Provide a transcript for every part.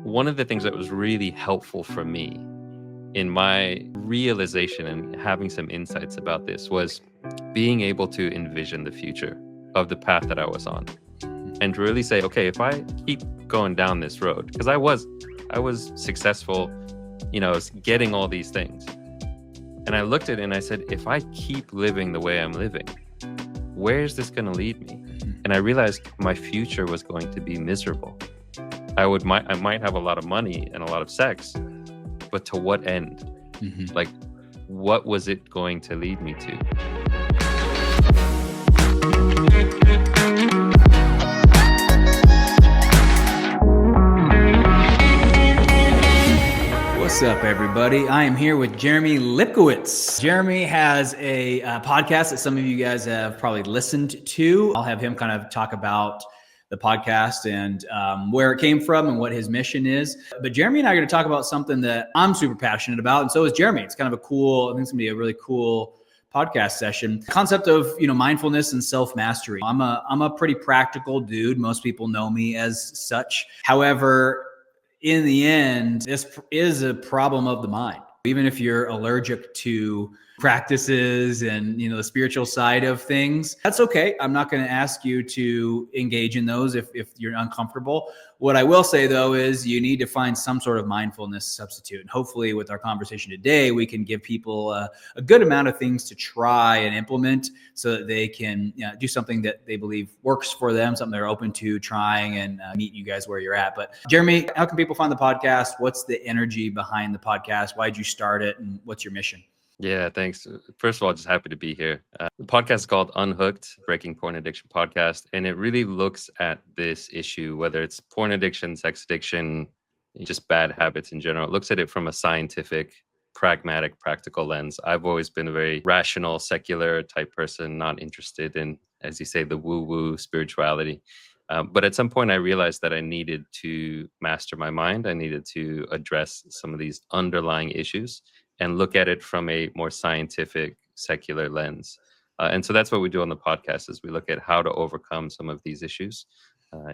One of the things that was really helpful for me in my realization and having some insights about this was being able to envision the future of the path that I was on and to really say, okay, if I keep going down this road, because I was successful, getting all these things. And I looked at it and I said, if I keep living the way I'm living, where's this going to lead me? And I realized my future was going to be miserable. I might have a lot of money and a lot of sex, but to what end? Like, what was it going to lead me to? What's up, everybody? I am here with Jeremy Lipkowitz. Jeremy has a podcast that some of you guys have probably listened to. I'll have him kind of talk about the podcast and where it came from and what his mission is. But Jeremy and I are going to talk about something that I'm super passionate about, and so is Jeremy. It's kind of I think it's going to be a really cool podcast session. The concept of mindfulness and self-mastery. I'm a pretty practical dude. Most people know me as such. However, in the end, this is a problem of the mind. Even if you're allergic to practices and the spiritual side of things, that's okay. I'm not going to ask you to engage in those if you're uncomfortable. What I will say, though, is you need to find some sort of mindfulness substitute. And hopefully with our conversation today, we can give people a good amount of things to try and implement so that they can do something that they believe works for them, something they're open to trying, and meet you guys where you're at. But Jeremy, how can people find the podcast? What's the energy behind the podcast? Why'd you start it? And what's your mission? Yeah, thanks. First of all, just happy to be here. The podcast is called Unhooked, Breaking Porn Addiction Podcast, and it really looks at this issue, whether it's porn addiction, sex addiction, just bad habits in general. It looks at it from a scientific, pragmatic, practical lens. I've always been a very rational, secular type person, not interested in, as you say, the woo-woo spirituality. But at some point, I realized that I needed to master my mind. I needed to address some of these underlying issues and look at it from a more scientific, secular lens. And so that's what we do on the podcast, is we look at how to overcome some of these issues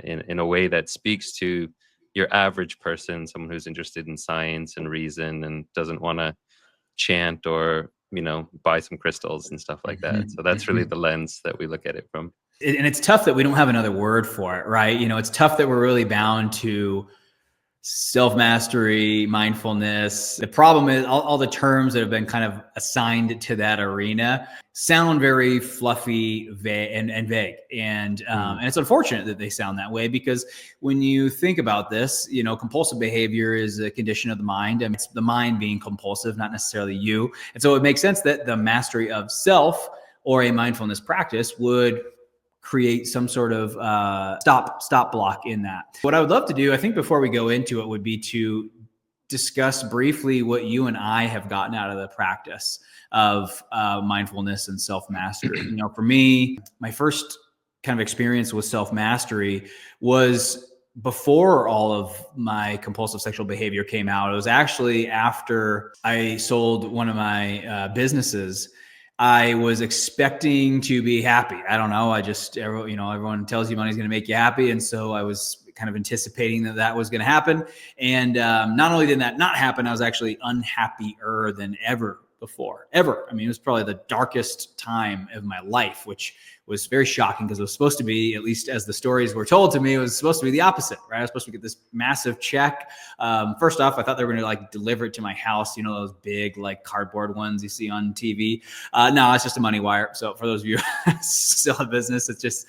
in a way that speaks to your average person, someone who's interested in science and reason and doesn't want to chant or, buy some crystals and stuff like that. So that's really the lens that we look at it from. And it's tough that we don't have another word for it, right? It's tough that we're really bound to self-mastery, mindfulness. The problem is all the terms that have been kind of assigned to that arena sound very fluffy and vague. And it's unfortunate that they sound that way, because when you think about this, compulsive behavior is a condition of the mind. And it's the mind being compulsive, not necessarily you. And so it makes sense that the mastery of self or a mindfulness practice would create some sort of stop block in that. What I would love to do, I think before we go into it, would be to discuss briefly what you and I have gotten out of the practice of mindfulness and self-mastery. For me, my first kind of experience with self-mastery was before all of my compulsive sexual behavior came out. It was actually after I sold one of my businesses. I was expecting to be happy. I don't know. Everyone tells you money's going to make you happy. And so I was kind of anticipating that was going to happen. And not only did that not happen, I was actually unhappier than ever before. Ever. I mean, it was probably the darkest time of my life, which was very shocking, because it was supposed to be, at least as the stories were told to me, it was supposed to be the opposite, right? I was supposed to get this massive check. First off, I thought they were going to deliver it to my house, those big cardboard ones you see on TV. No, it's just a money wire. So for those of you who still have business, it just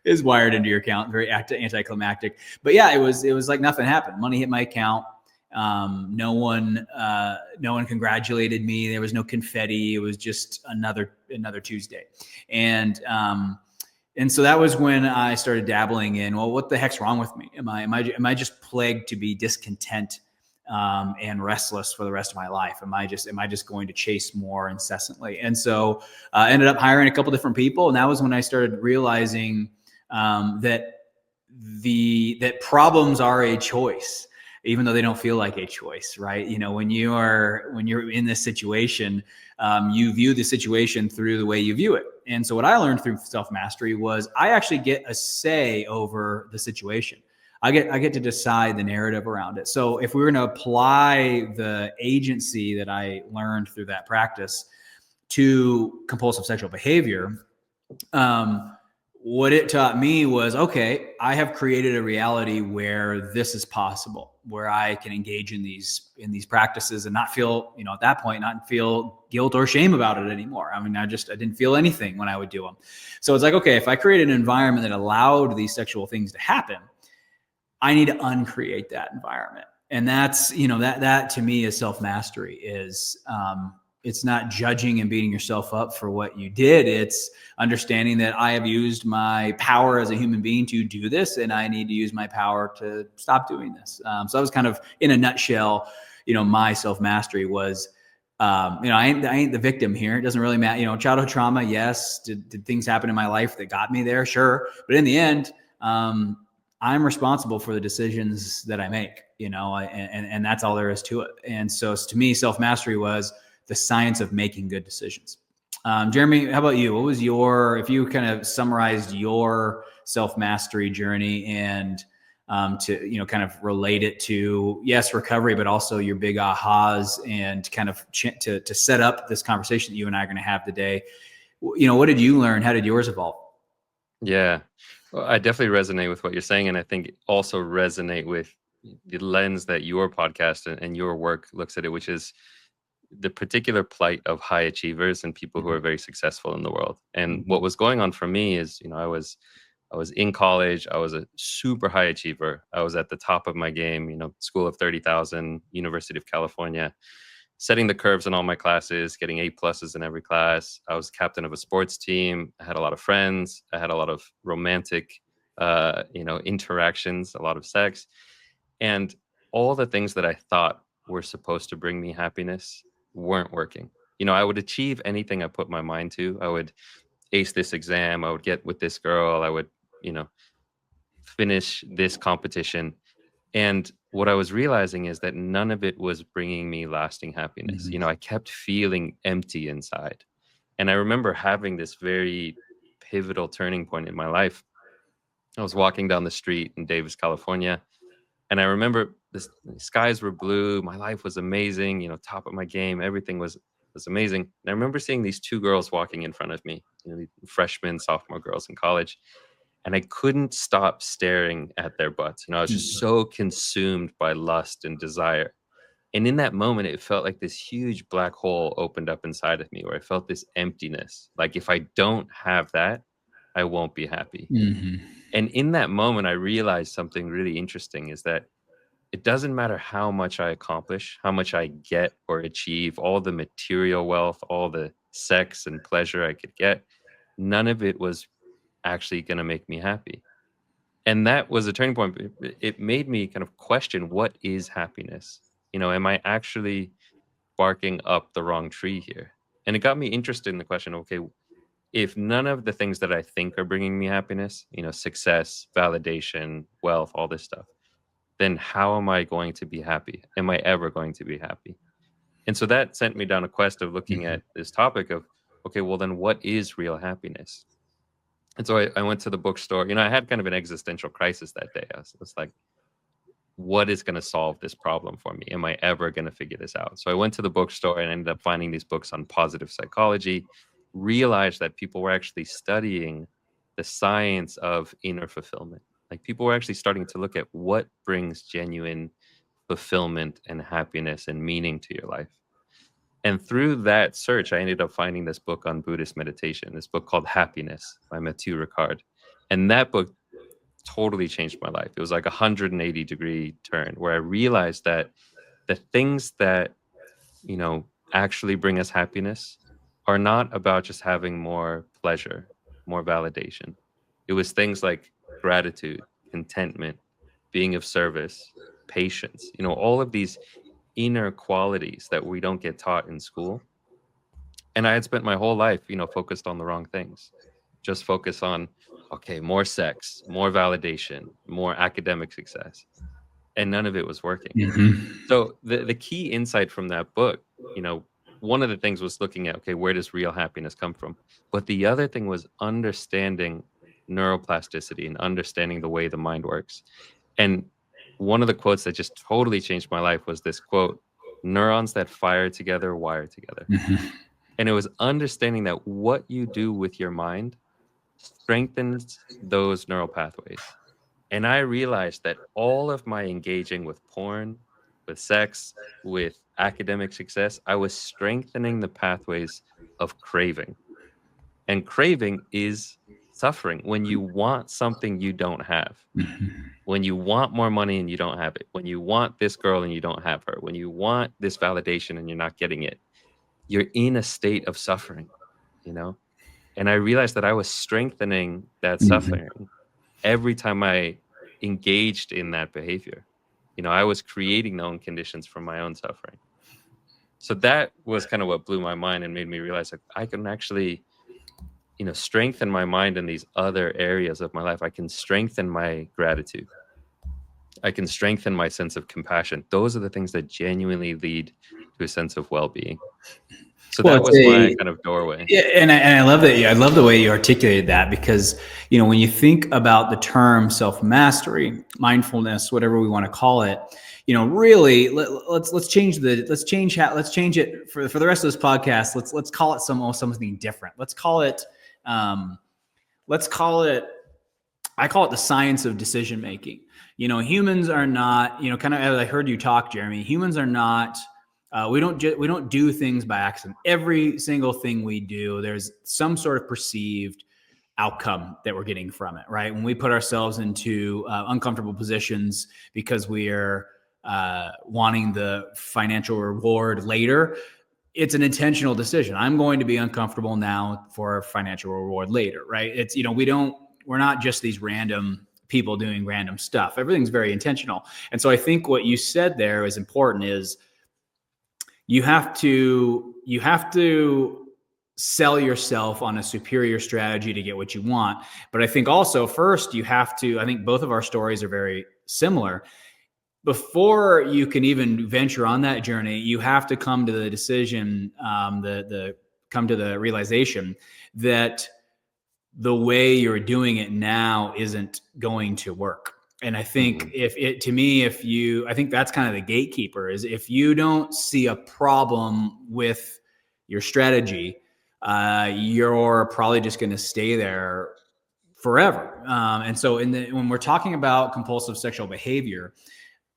is wired into your account. Very anticlimactic. But yeah, it was like nothing happened. Money hit my account. No one congratulated me. There was no confetti. It was just another Tuesday. And so that was when I started dabbling in, well, what the heck's wrong with me? Am I just plagued to be discontent, and restless for the rest of my life? Am I just going to chase more incessantly? And so I ended up hiring a couple different people. And that was when I started realizing, that problems are a choice, even though they don't feel like a choice, right? When you're in this situation, you view the situation through the way you view it. And so what I learned through self-mastery was I actually get a say over the situation. I get to decide the narrative around it. So if we were going to apply the agency that I learned through that practice to compulsive sexual behavior, what it taught me was, okay, I have created a reality where this is possible, where I can engage in these practices and not feel, at that point, not feel guilt or shame about it anymore. I mean, I didn't feel anything when I would do them. So it's like, okay, if I create an environment that allowed these sexual things to happen, I need to uncreate that environment. And that's, that to me is self-mastery. Is it's not judging and beating yourself up for what you did. It's understanding that I have used my power as a human being to do this, and I need to use my power to stop doing this. So that was kind of, in a nutshell, my self-mastery was, I ain't the victim here. It doesn't really matter. Childhood trauma, yes. Did things happen in my life that got me there? Sure. But in the end, I'm responsible for the decisions that I make, and that's all there is to it. And so to me, self-mastery was the science of making good decisions. Jeremy, how about you? What was if you kind of summarized your self-mastery journey and to, kind of relate it to, yes, recovery, but also your big ahas, and kind of to set up this conversation that you and I are going to have today. What did you learn? How did yours evolve? Yeah, well, I definitely resonate with what you're saying. And I think also resonate with the lens that your podcast and your work looks at it, which is the particular plight of high achievers and people who are very successful in the world. And what was going on for me is, I was in college. I was a super high achiever. I was at the top of my game, school of 30,000, University of California, setting the curves in all my classes, getting A+ in every class. I was captain of a sports team. I had a lot of friends. I had a lot of romantic, interactions, a lot of sex, and all the things that I thought were supposed to bring me happiness weren't working. I would achieve anything I put my mind to. I would ace this exam. I would get with this girl. I would, finish this competition. And what I was realizing is that none of it was bringing me lasting happiness. Mm-hmm. I kept feeling empty inside. And I remember having this very pivotal turning point in my life. I was walking down the street in Davis, California, and I remember the skies were blue. My life was amazing, top of my game. Everything was amazing. And I remember seeing these two girls walking in front of me, freshmen, sophomore girls in college. And I couldn't stop staring at their butts. I was just so consumed by lust and desire. And in that moment, it felt like this huge black hole opened up inside of me, where I felt this emptiness. Like, if I don't have that, I won't be happy. Mm-hmm. And in that moment, I realized something really interesting, is that it doesn't matter how much I accomplish, how much I get or achieve, all the material wealth, all the sex and pleasure I could get. None of it was actually going to make me happy. And that was a turning point. It made me kind of question, what is happiness? Am I actually barking up the wrong tree here? And it got me interested in the question, okay, if none of the things that I think are bringing me happiness, success, validation, wealth, all this stuff, then how am I going to be happy? Am I ever going to be happy? And so that sent me down a quest of looking at this topic of, okay, well, then what is real happiness? And so I went to the bookstore. I had kind of an existential crisis that day. I was like, what is going to solve this problem for me? Am I ever going to figure this out? So I went to the bookstore and ended up finding these books on positive psychology, realized that people were actually studying the science of inner fulfillment. Like, people were actually starting to look at what brings genuine fulfillment and happiness and meaning to your life. And through that search, I ended up finding this book on Buddhist meditation, this book called Happiness by Mathieu Ricard. And that book totally changed my life. It was like a 180-degree turn, where I realized that the things that, actually bring us happiness are not about just having more pleasure, more validation. It was things like gratitude, contentment, being of service, patience, all of these inner qualities that we don't get taught in school. And I had spent my whole life, focused on the wrong things. Just focus on, okay, more sex, more validation, more academic success. And none of it was working. Mm-hmm. So the key insight from that book, one of the things was looking at, okay, where does real happiness come from? But the other thing was understanding neuroplasticity and understanding the way the mind works. And one of the quotes that just totally changed my life was this quote: "Neurons that fire together wire together." Mhm. And it was understanding that what you do with your mind strengthens those neural pathways. And I realized that all of my engaging with porn, with sex, with academic success, I was strengthening the pathways of craving. And craving is suffering. When you want something you don't have, Mhm. when you want more money and you don't have it, when you want this girl and you don't have her, when you want this validation and you're not getting it, you're in a state of suffering, you know? And I realized that I was strengthening that Mhm. suffering every time I engaged in that behavior. I was creating the own conditions for my own suffering. So that was kind of what blew my mind and made me realize, like, I can actually, strengthen my mind in these other areas of my life. I can strengthen my gratitude. I can strengthen my sense of compassion. Those are the things that genuinely lead to a sense of well-being. So Well, that it's was my a kind of doorway. yeah, and I love that. I love the way you articulated that, because when you think about the term self mastery, mindfulness, whatever we want to call it, really let's change let's change it for the rest of this podcast. Let's call it something different. Um, let's call it I call it the science of decision making. Humans are not, kind of as I heard you talk, Jeremy. Humans are not. We don't do things by accident. Every single thing we do, there's some sort of perceived outcome that we're getting from it, right? When we put ourselves into uncomfortable positions because we are wanting the financial reward later, it's an intentional decision. I'm going to be uncomfortable now for financial reward later, right? It's, we're not just these random people doing random stuff. Everything's very intentional. And so I think what you said there is important, is you have to sell yourself on a superior strategy to get what you want. But I think also first I think both of our stories are very similar. Before you can even venture on that journey, you have to come to the decision, come to the realization that the way you're doing it now isn't going to work. And I think Mhm. I think that's kind of the gatekeeper, is if you don't see a problem with your strategy, you're probably just going to stay there forever. And so when we're talking about compulsive sexual behavior,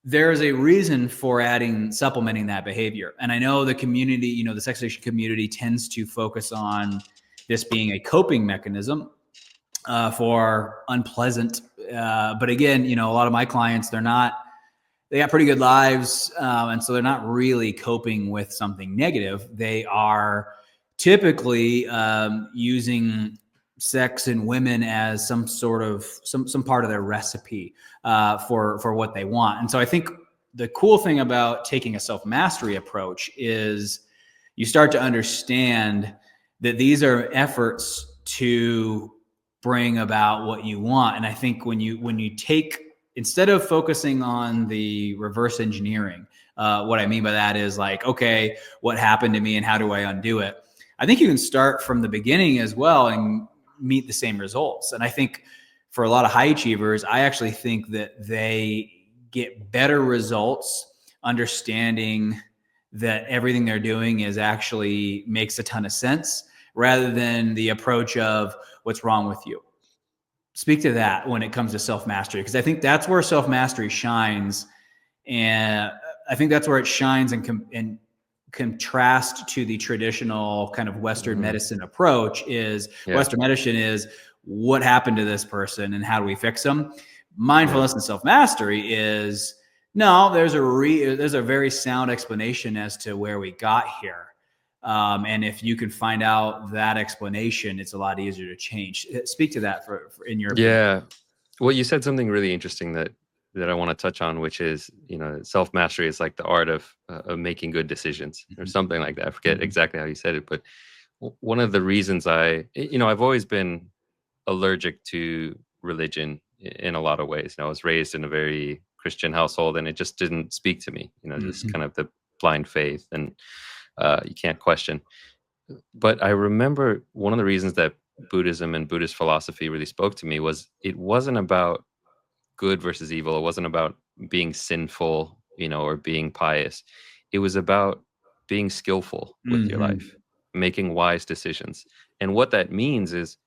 there's a reason for supplementing that behavior. And I know the community, the sex addiction community tends to focus on this being a coping mechanism for unpleasant. But again, a lot of my clients, they got pretty good lives. And so they're not really coping with something negative. They are typically using sex and women as some part of their recipe for what they want. And so I think the cool thing about taking a self-mastery approach is you start to understand that these are efforts to bring about what you want. And I think when you take, instead of focusing on the reverse engineering, what I mean by that is like, okay, what happened to me and how do I undo it? I think you can start from the beginning as well and meet the same results. And I think for a lot of high achievers, I actually think that they get better results understanding that everything they're doing is actually makes a ton of sense, rather than the approach of what's wrong with you. Speak to that when it comes to self-mastery, because I think that's where self-mastery shines. And I think that's where it shines in contrast to the traditional kind of Western Mhm. medicine approach. Is Yeah. Western medicine is what happened to this person and how do we fix them? Yeah. Mindfulness and self-mastery is, no, there's a very sound explanation as to where we got here. And if you can find out that explanation, it's a lot easier to change. Speak to that for in your opinion. Yeah. Well, you said something really interesting that I want to touch on, which is, self mastery is like the art of making good decisions or Mhm. something like that. I forget Mhm. exactly how you said it, but one of the reasons I've always been allergic to religion in a lot of ways. I was raised in a very Christian household, and it just didn't speak to me. Just Mhm. kind of the blind faith, and you can't question. But I remember one of the reasons that Buddhism and Buddhist philosophy really spoke to me was it wasn't about good versus evil. It wasn't about being sinful, or being pious. It was about being skillful with your Mm-hmm. life, making wise decisions. And what that means is,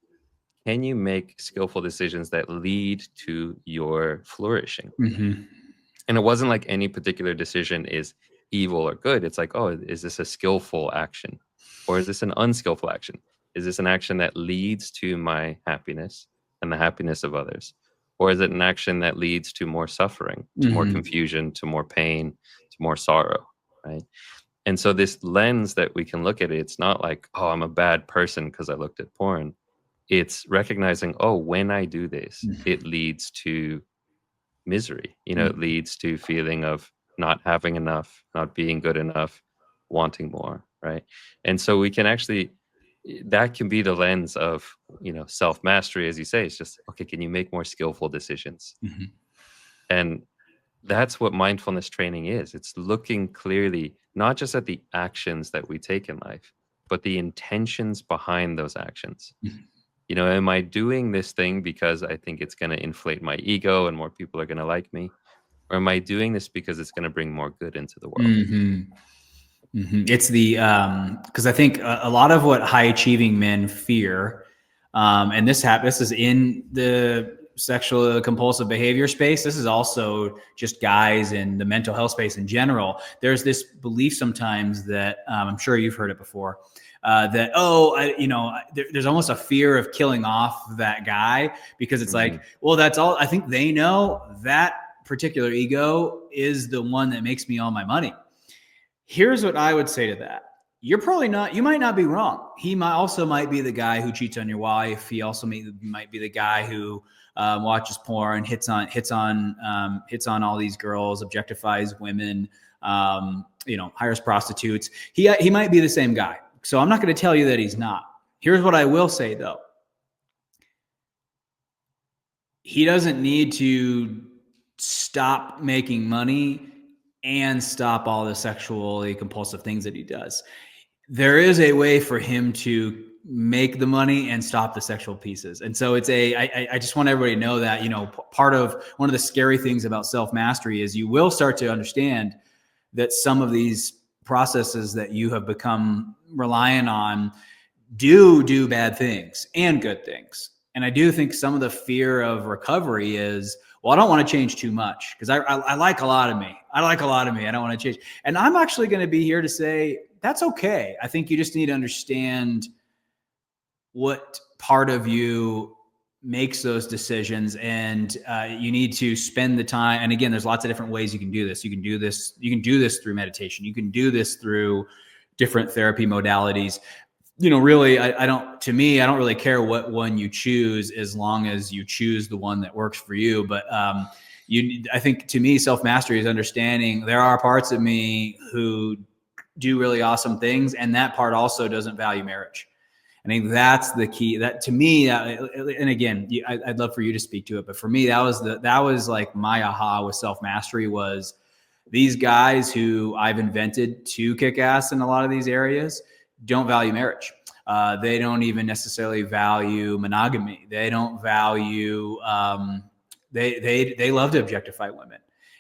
can you make skillful decisions that lead to your flourishing? Mm-hmm. And it wasn't like any particular decision is evil or good. It's like, oh, is this a skillful action? Or is this an unskillful action? Is this an action that leads to my happiness and the happiness of others? Or is it an action that leads to more suffering, to more Mm-hmm. confusion, to more pain, to more sorrow, right? And so this lens that we can look at it, it's not like, oh, I'm a bad person because I looked at porn. It's recognizing, oh, when I do this, it leads to misery. It Mm-hmm. leads to feeling of not having enough, not being good enough, wanting more, right? And so we can actually, that can be the lens of, self-mastery, as you say. It's just, okay, can you make more skillful decisions? Mm-hmm. And that's what mindfulness training is. It's looking clearly, not just at the actions that we take in life, but the intentions behind those actions. Am I doing this thing because I think it's going to inflate my ego and more people are going to like me? Or am I doing this because it's going to bring more good into the world? Mm-hmm. Mm-hmm. It's the because I think a lot of what high achieving men fear, and this is in the sexual compulsive behavior space. This is also just guys in the mental health space in general. There's this belief sometimes that I'm sure you've heard it before. That there's almost a fear of killing off that guy because it's like, well, that's all. I think they know that particular ego is the one that makes me all my money. Here's what I would say to that. You might not be wrong. He might be the guy who cheats on your wife. He also might be the guy who watches porn, hits on all these girls, objectifies women, hires prostitutes. He might be the same guy. So I'm not going to tell you that he's not. Here's what I will say though. He doesn't need to stop making money and stop all the sexually compulsive things that he does. There is a way for him to make the money and stop the sexual pieces. And so I just want everybody to know that, part of one of the scary things about self-mastery is you will start to understand that some of these processes that you have become reliant on do bad things and good things. And I do think some of the fear of recovery is, well, I don't want to change too much because I like a lot of me. I like a lot of me. I don't want to change. And I'm actually going to be here to say that's okay. I think you just need to understand what part of you makes those decisions, and you need to spend the time. And again, there's lots of different ways you can do this. You can do this through meditation. You can do this through different therapy modalities. Really, I don't really care what one you choose as long as you choose the one that works for you. But I think to me, self-mastery is understanding there are parts of me who do really awesome things. And that part also doesn't value marriage. I think that's the key. That to me, and again, I'd love for you to speak to it, but for me, that was like my aha with self-mastery was these guys who I've invented to kick ass in a lot of these areas don't value marriage. They don't even necessarily value monogamy. They don't value, they love to objectify women.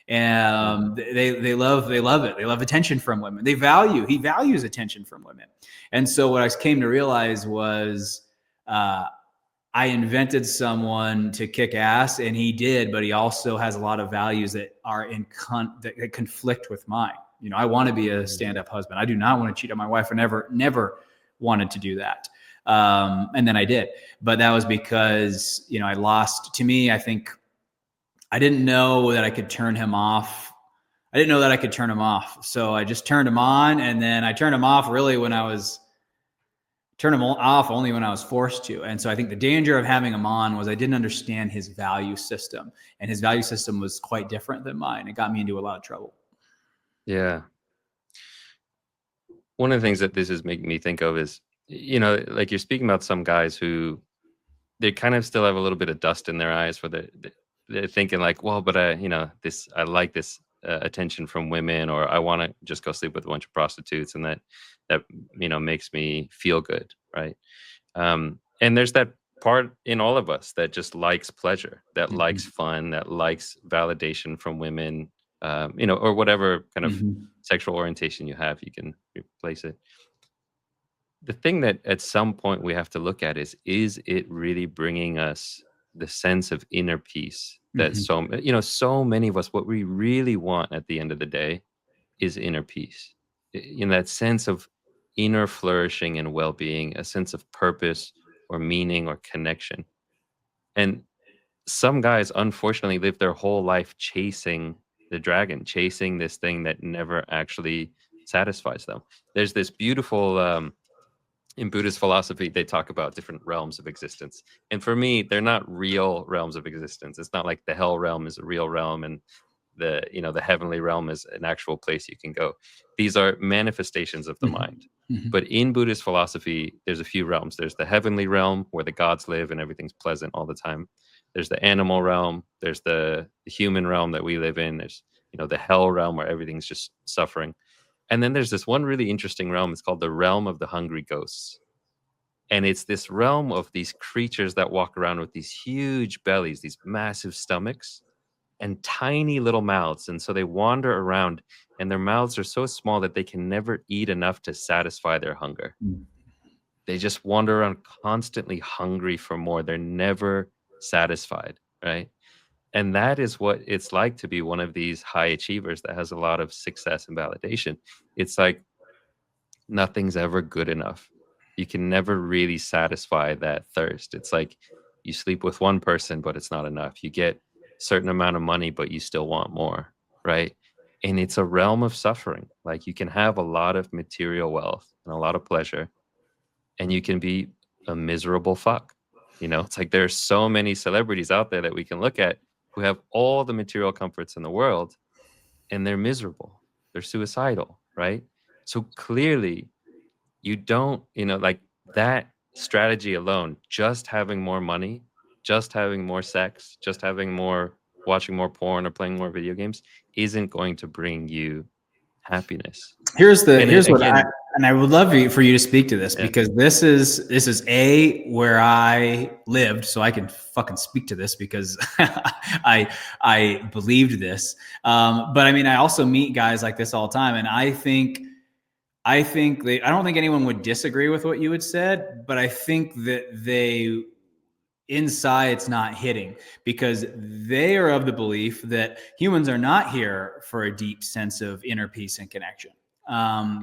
And they love it. They love attention from women. He values attention from women. And so what I came to realize was, I invented someone to kick ass, and he did, but he also has a lot of values that are that conflict with mine. I want to be a stand-up husband. I do not want to cheat on my wife. I never wanted to do that. And then I did, but that was because, I lost. To me, I think I didn't know that I could turn him off. So I just turned him on, and then I turned him off really turned him off only when I was forced to. And so I think the danger of having him on was I didn't understand his value system, and his value system was quite different than mine. It got me into a lot of trouble. Yeah. One of the things that this is making me think of is, like you're speaking about some guys who they kind of still have a little bit of dust in their eyes where they're thinking like, well, but I like this attention from women, or I want to just go sleep with a bunch of prostitutes, and that makes me feel good, right? And there's that part in all of us that just likes pleasure, that likes Mhm. fun, that likes validation from women, or whatever kind of Mhm. sexual orientation you have, you can replace it. The thing that at some point we have to look at is it really bringing us the sense of inner peace that Mhm. so many of us, what we really want at the end of the day is inner peace, in that sense of inner flourishing and well-being, a sense of purpose or meaning or connection. And some guys unfortunately live their whole life chasing the dragon, chasing this thing that never actually satisfies them. There's this beautiful in Buddhist philosophy, they talk about different realms of existence. And for me, they're not real realms of existence. It's not like the hell realm is a real realm and the heavenly realm is an actual place you can go. These are manifestations of the Mhm. mind. Mhm. But in Buddhist philosophy, there's a few realms. There's the heavenly realm where the gods live and everything's pleasant all the time. There's the animal realm. There's the human realm that we live in. There's the hell realm where everything's just suffering. And then there's this one really interesting realm. It's called the realm of the hungry ghosts. And it's this realm of these creatures that walk around with these huge bellies, these massive stomachs, and tiny little mouths. And so they wander around, and their mouths are so small that they can never eat enough to satisfy their hunger. Mhm. They just wander around constantly hungry for more. They're never satisfied, right? And that is what it's like to be one of these high achievers that has a lot of success and validation. It's like nothing's ever good enough. You can never really satisfy that thirst. It's like you sleep with one person, but it's not enough. You get a certain amount of money, but you still want more, right? And it's a realm of suffering. Like you can have a lot of material wealth and a lot of pleasure, and you can be a miserable fuck. It's like there's so many celebrities out there that we can look at who have all the material comforts in the world, and they're miserable. They're suicidal, right? So clearly, you don't, like that strategy alone, just having more money, just having more sex, just having more, watching more porn or playing more video games isn't going to bring you happiness. And Here's what again, I would love for you to speak to this, yeah, because this is a where I lived, so I can fucking speak to this because I believed this. But I mean, I also meet guys like this all the time, and I don't think anyone would disagree with what you had said, but I think that they inside it's not hitting, because they are of the belief that humans are not here for a deep sense of inner peace and connection.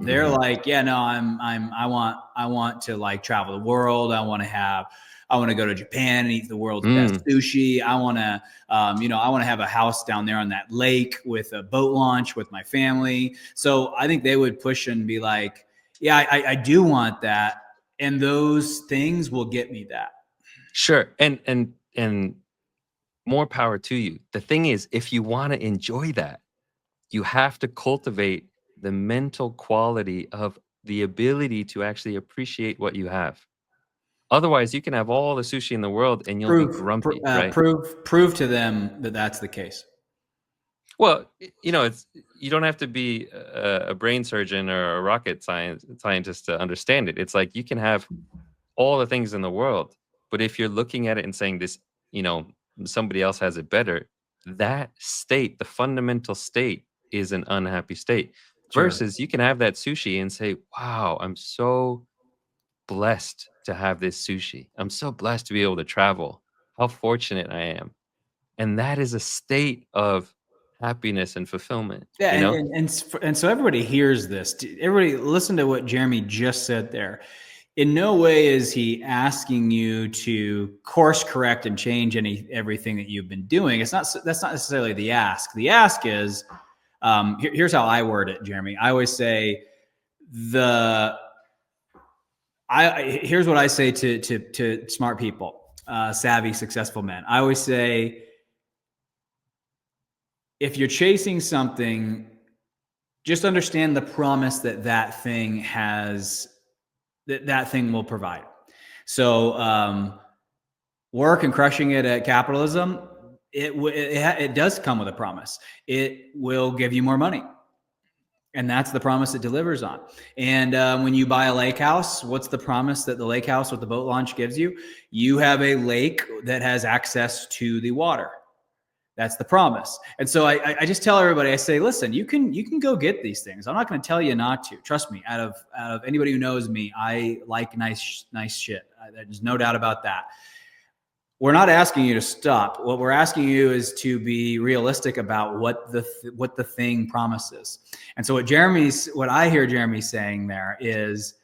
They're mhm, like, yeah, no, I want to like travel the world. I want to go to Japan and eat the world's best mm, sushi. I want to have a house down there on that lake with a boat launch with my family. So I think they would push and be like, yeah, I do want that. And those things will get me that. sure. And more power to you. The thing is, if you want to enjoy that, you have to cultivate the mental quality of the ability to actually appreciate what you have. Otherwise, you can have all the sushi in the world and you'll be grumpy, right? Prove to them that that's the case. Well, it's you don't have to be a brain surgeon or a rocket scientist to understand it. It's like you can have all the things in the world, but if you're looking at it and saying this, you know, somebody else has it better, that state, the fundamental state, is an unhappy state. Sure. Versus you can have that sushi and say, "Wow, I'm so blessed to have this sushi. I'm so blessed to be able to travel. How fortunate I am." And that is a state of happiness and fulfillment, Yeah, you and know? and so everybody hears this. Everybody listen to what Jeremy just said there. In no way is he asking you to course correct and change everything that you've been doing. That's not necessarily the ask. The ask is here's how I word it, Jeremy. I always say the here's what I say to smart people, savvy, successful men. I always say, if you're chasing something, just understand the promise that thing has, that thing will provide. So work and crushing it at capitalism, it does come with a promise. It will give you more money. And that's the promise it delivers on. And when you buy a lake house, what's the promise that the lake house with the boat launch gives you? You have a lake that has access to the water. That's the promise. And so I just tell everybody, I say, listen, you can go get these things. I'm not going to tell you not to. Trust me, out of anybody who knows me, I like nice shit. There's no doubt about that. We're not asking you to stop. What we're asking you is to be realistic about what the thing promises. And so what I hear Jeremy saying there is,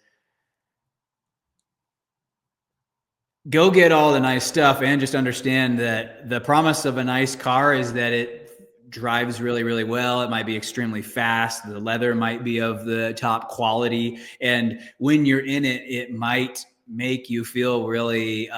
go get all the nice stuff and just understand that the promise of a nice car is that it drives really, really well. It might be extremely fast. The leather might be of the top quality. And when you're in it, it might make you feel really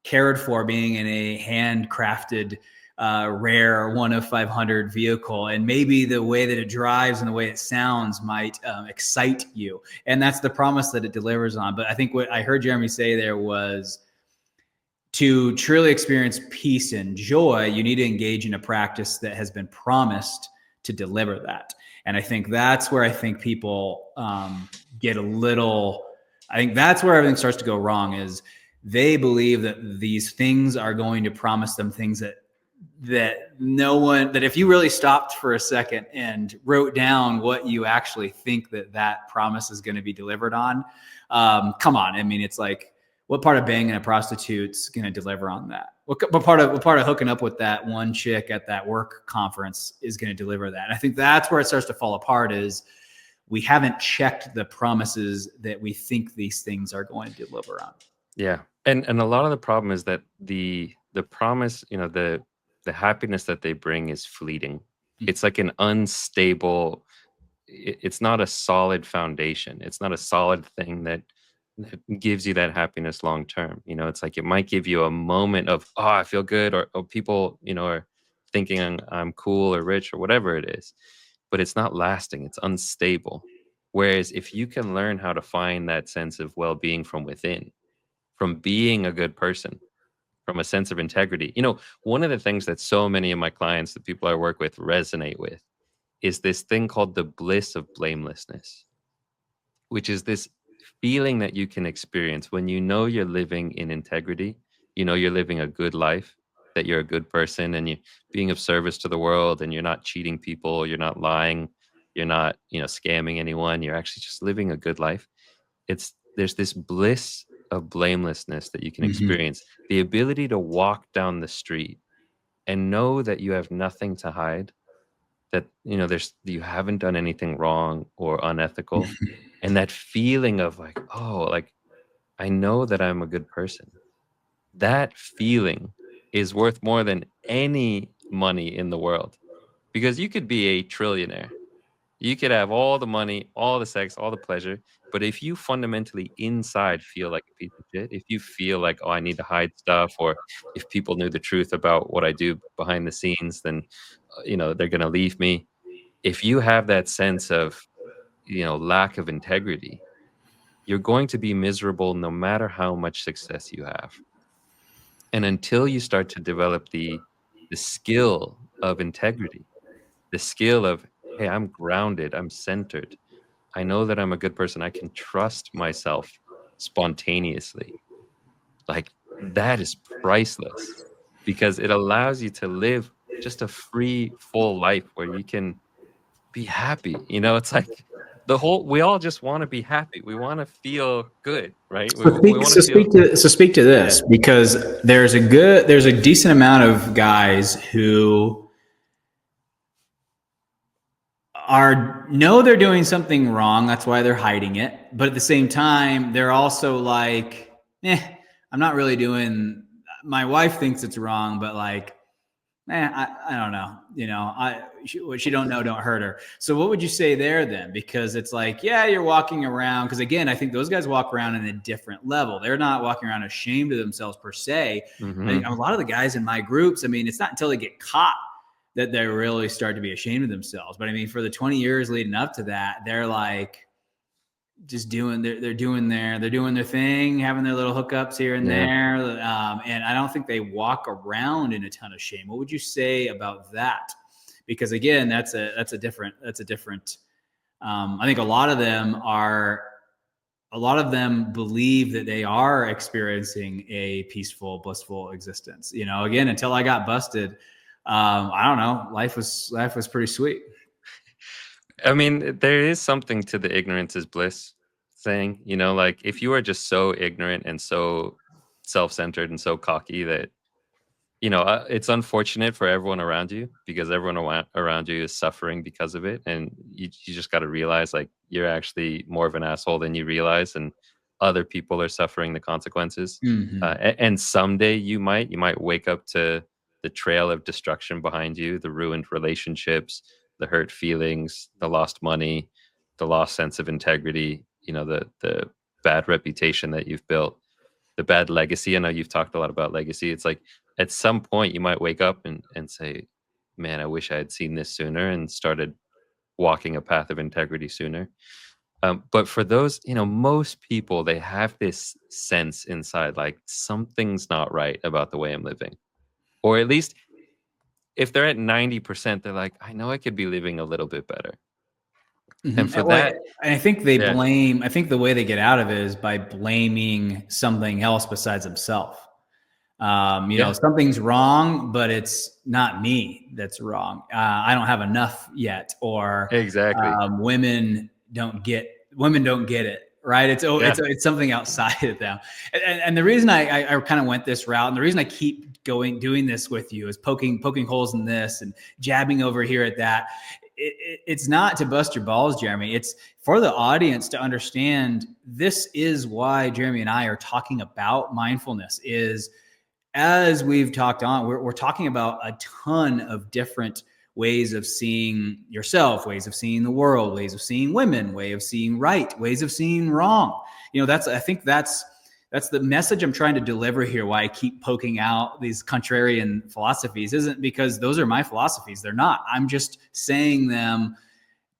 cared for, being in a handcrafted, rare 1 of 500 vehicle. And maybe the way that it drives and the way it sounds might excite you. And that's the promise that it delivers on. But I think what I heard Jeremy say there was, to truly experience peace and joy, you need to engage in a practice that has been promised to deliver that. And I think that's where I think people get a little, I think that's where everything starts to go wrong, is they believe that these things are going to promise them things that if you really stopped for a second and wrote down what you actually think that promise is going to be delivered on, come on. I mean, it's like, what part of banging a prostitute's going to deliver on that? What part of hooking up with that one chick at that work conference is going to deliver that? And I think that's where it starts to fall apart, is we haven't checked the promises that we think these things are going to deliver on. Yeah. And a lot of the problem is that the promise, the happiness that they bring is fleeting. It's like an unstable, it's not a solid foundation. It's not a solid thing that gives you that happiness long term. It's like it might give you a moment of, oh, I feel good, or people, are thinking I'm cool or rich or whatever it is, but it's not lasting. It's unstable. Whereas if you can learn how to find that sense of well-being from within, from being a good person, from a sense of integrity. One of the things that so many of my clients, the people I work with, resonate with is this thing called the bliss of blamelessness, which is this feeling that you can experience when you're living in integrity, you're living a good life, that you're a good person and you're being of service to the world, and you're not cheating people, you're not lying, you're not, scamming anyone, you're actually just living a good life. There's this bliss of blamelessness that you can experience, the ability to walk down the street and know that you have nothing to hide, that you haven't done anything wrong or unethical, and that feeling of like, oh, like I know that I'm a good person. That feeling is worth more than any money in the world, because you could be a trillionaire. You could have all the money, all the sex, all the pleasure, but if you fundamentally inside feel like a piece of shit, if you feel like, oh, I need to hide stuff, or if people knew the truth about what I do behind the scenes, then, they're going to leave me. If you have that sense of, lack of integrity, you're going to be miserable no matter how much success you have. And until you start to develop the skill of integrity, the skill of, hey, I'm grounded, I'm centered, I know that I'm a good person, I can trust myself spontaneously, like that is priceless, because it allows you to live just a free, full life where you can be happy. It's like we all just want to be happy. We want to feel good, right? We want to feel. Speak to this, because there's a decent amount of guys who know they're doing something wrong. That's why they're hiding it. But at the same time, they're also like, I'm not really doing, my wife thinks it's wrong, but like, I don't know, what she don't know, don't hurt her. So what would you say there then? Because it's like, yeah, you're walking around. Because again, I think those guys walk around in a different level. They're not walking around ashamed of themselves per se. Mm-hmm. I think a lot of the guys in my groups, I mean, it's not until they get caught that they really start to be ashamed of themselves. But I mean, for the 20 years leading up to that, they're like just doing their thing, having their little hookups here and there. And I don't think they walk around in a ton of shame. What would you say about that? Because again, that's a different I think a lot of them believe that they are experiencing a peaceful, blissful existence. You know, again, until I got busted, I don't know, life was pretty sweet. I mean, there is something to the ignorance is bliss thing, you know, like if you are just so ignorant and so self-centered and so cocky that, you know, it's unfortunate for everyone around you because everyone around you is suffering because of it. And you just got to realize like you're actually more of an asshole than you realize. And other people are suffering the consequences. Mm-hmm. And someday you might wake up to the trail of destruction behind you, the ruined relationships, the hurt feelings, the lost money, the lost sense of integrity, you know, the bad reputation that you've built, the bad legacy. I know you've talked a lot about legacy. It's like at some point you might wake up and say, man, I wish I had seen this sooner and started walking a path of integrity sooner. But for those, you know, most people, they have this sense inside like something's not right about the way I'm living. Or at least if they're at 90%, they're like, I know I could be living a little bit better. And Mm-hmm. for Well, that, I think yeah, I think the way they get out of it is by blaming something else besides themselves. You know, yeah, something's wrong, but it's not me that's wrong. I don't have enough yet, or exactly. women don't get it. Right. Yeah, It's something outside of them. And the reason I kind of went this route, and the reason I keep doing this with you is poking holes in this and jabbing over here at that. It's not to bust your balls, Jeremy. It's for the audience to understand this is why Jeremy and I are talking about mindfulness. Is as we've talked on, we're talking about a ton of different ways of seeing yourself, ways of seeing the world, ways of seeing women, way of seeing right, ways of seeing wrong. You know, I think that's the message I'm trying to deliver here. Why I keep poking out these contrarian philosophies isn't because those are my philosophies. They're not. I'm just saying them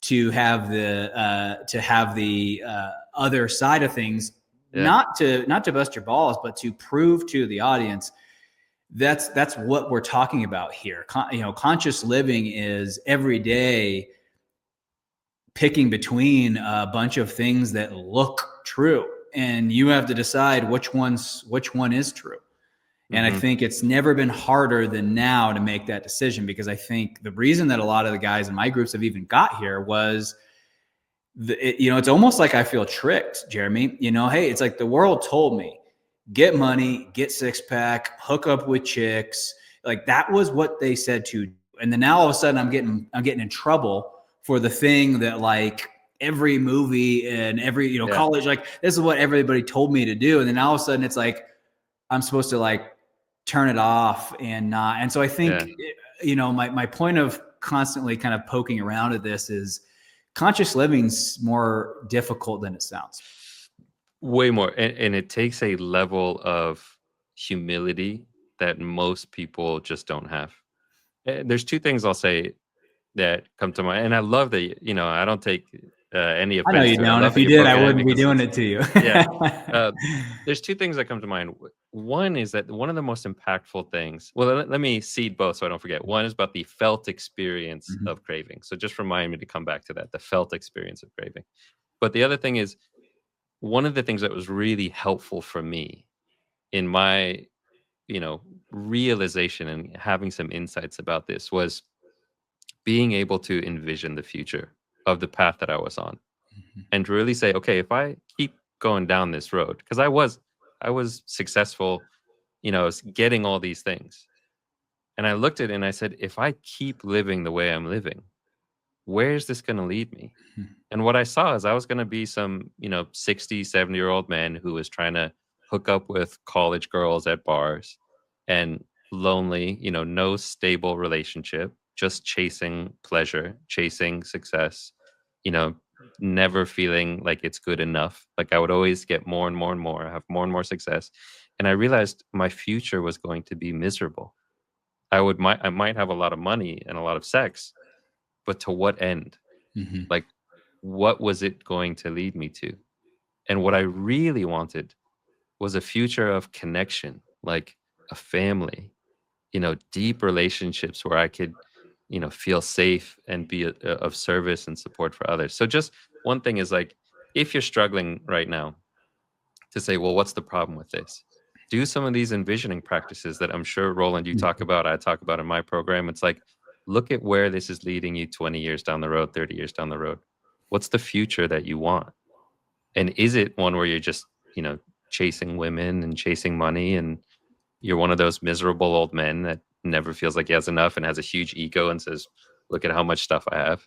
to have the other side of things, yeah. not to bust your balls, but to prove to the audience that's what we're talking about here. Conscious living is every day picking between a bunch of things that look true, and you have to decide which one is true. And I Mm-hmm. think it's never been harder than now to make that decision, because I think the reason that a lot of the guys in my groups have even got here was it's almost like I feel tricked, Jeremy. You know, hey, it's like the world told me, get money, get six pack, hook up with chicks. Like that was what they said to do. And then now all of a sudden I'm getting in trouble for the thing that like every movie and every, Yeah, college, like this is what everybody told me to do. And then all of a sudden it's like, I'm supposed to like turn it off and not. And so I yeah. think, my point of constantly kind of poking around at this is conscious living's more difficult than it sounds. Way more. And it takes a level of humility that most people just don't have. There's two things I'll say that come to mind. And I love that, you know, I don't take any I know offense you to it. I don't. love If that you you're did, I poking at it wouldn't be because doing it's, it to you. yeah. Uh, there's two things that come to mind. One is that one of the most impactful things, well, let me seed both so I don't forget. One is about the felt experience Mhm. of craving. So just remind me to come back to that, the felt experience of craving. But the other thing is, one of the things that was really helpful for me in my, you know, realization and having some insights about this was being able to envision the future of the path that I was on Mhm. and to really say, okay, if I keep going down this road, because I was successful, you know, getting all these things. And I looked at it and I said, if I keep living the way I'm living, where is this going to lead me? And what I saw is I was going to be some, you know, 60, 70-year-old man who was trying to hook up with college girls at bars and lonely, you know, no stable relationship, just chasing pleasure, chasing success, you know, never feeling like it's good enough. Like I would always get more and more and more, have more and more success. And I realized my future was going to be miserable. I might have a lot of money and a lot of sex, but to what end? Mhm. Like, what was it going to lead me to? And what I really wanted was a future of connection, like a family, you know, deep relationships where I could, feel safe and be of service and support for others. So just one thing is like, if you're struggling right now to say, well, what's the problem with this? Do some of these envisioning practices that I'm sure, Roland, you talk about, I talk about in my program. It's like, look at where this is leading you 20 years down the road, 30 years down the road. What's the future that you want? And is it one where you're just, chasing women and chasing money, and you're one of those miserable old men that never feels like he has enough and has a huge ego and says, look at how much stuff I have?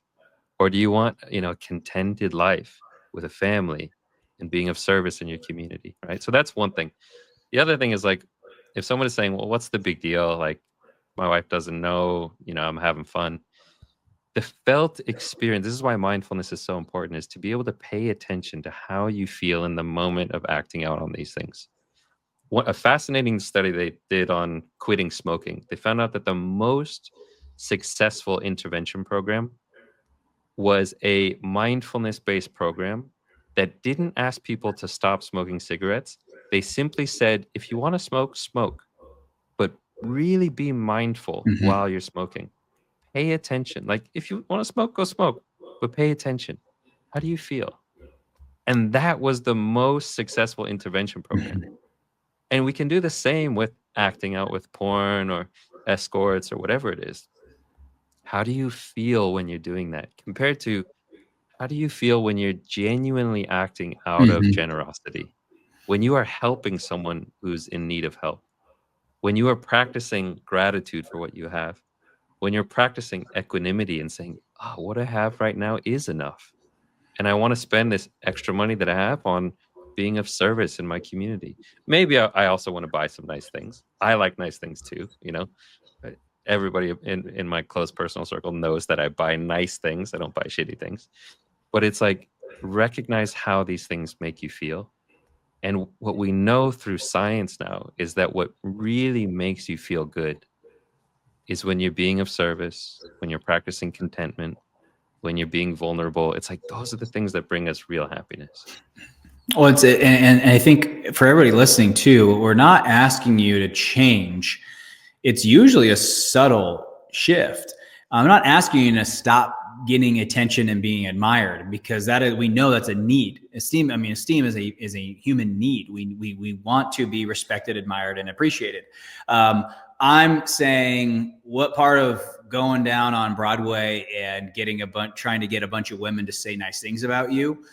Or do you want, a contented life with a family and being of service in your community, right? So that's one thing. The other thing is like, if someone is saying, well, what's the big deal? Like, my wife doesn't know, I'm having fun. The felt experience, this is why mindfulness is so important, is to be able to pay attention to how you feel in the moment of acting out on these things. What a fascinating study they did on quitting smoking. They found out that the most successful intervention program was a mindfulness-based program that didn't ask people to stop smoking cigarettes. They simply said, if you want to smoke, smoke, but really be mindful while you're smoking. Pay attention. Like, if you want to smoke, go smoke, but pay attention. How do you feel? And that was the most successful intervention program. And we can do the same with acting out with porn or escorts or whatever it is. How do you feel when you're doing that compared to how do you feel when you're genuinely acting out of generosity? When you are helping someone who's in need of help? When you are practicing gratitude for what you have? When you're practicing equanimity and saying, oh, what I have right now is enough. And I want to spend this extra money that I have on being of service in my community. Maybe I also want to buy some nice things. I like nice things too, Everybody in my close personal circle knows that I buy nice things. I don't buy shitty things. But it's like, recognize how these things make you feel. And what we know through science now is that what really makes you feel good is when you're being of service, when you're practicing contentment, when you're being vulnerable. It's like, those are the things that bring us real happiness. Well, and I think for everybody listening too, we're not asking you to change. It's usually a subtle shift. I'm not asking you to stop getting attention and being admired, because we know that's a need. Esteem is a human need. We want to be respected, admired, and appreciated. I'm saying, what part of going down on Broadway and trying to get a bunch of women to say nice things about you?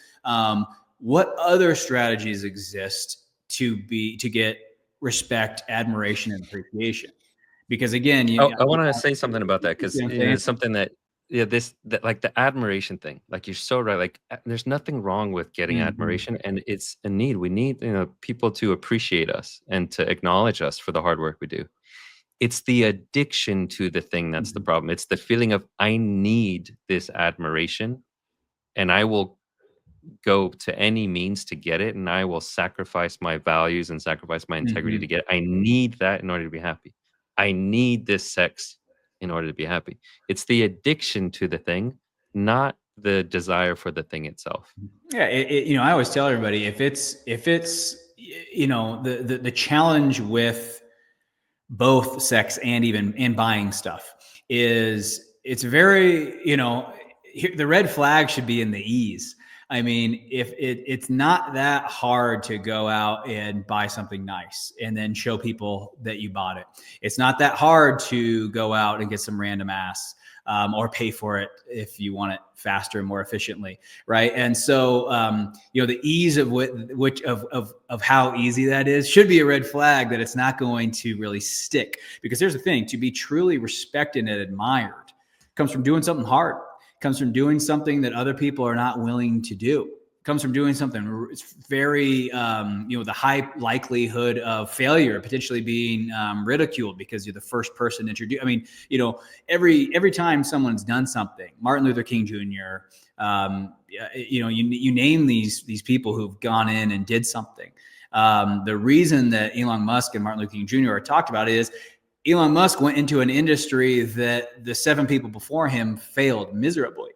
What other strategies exist to get respect, admiration, and appreciation? Because again, I want to say something about that, because it's something that, that like the admiration thing, like you're so right. Like, there's nothing wrong with getting admiration, and it's a need. We need, people to appreciate us and to acknowledge us for the hard work we do. It's the addiction to the thing that's the problem. It's the feeling of, I need this admiration, and I will go to any means to get it, and I will sacrifice my values and sacrifice my integrity to get it. I need that in order to be happy. I need this sex in order to be happy. It's the addiction to the thing, not the desire for the thing itself. Yeah, I always tell everybody, if it's the challenge with both sex and even buying stuff is, it's very, the red flag should be in the ease. I mean, if it's not that hard to go out and buy something nice and then show people that you bought it. It's not that hard to go out and get some random ass, or pay for it if you want it faster and more efficiently, right? And so, the ease of how easy that is should be a red flag that it's not going to really stick. Because here's the thing: to be truly respected and admired comes from doing something hard. Comes from doing something that other people are not willing to do. Comes from doing something very, the high likelihood of failure, potentially being ridiculed because you're the first person introduced. I mean, every time someone's done something, Martin Luther King Jr., you name these people who've gone in and did something. The reason that Elon Musk and Martin Luther King Jr. are talked about is, Elon Musk went into an industry that the 7 people before him failed miserably.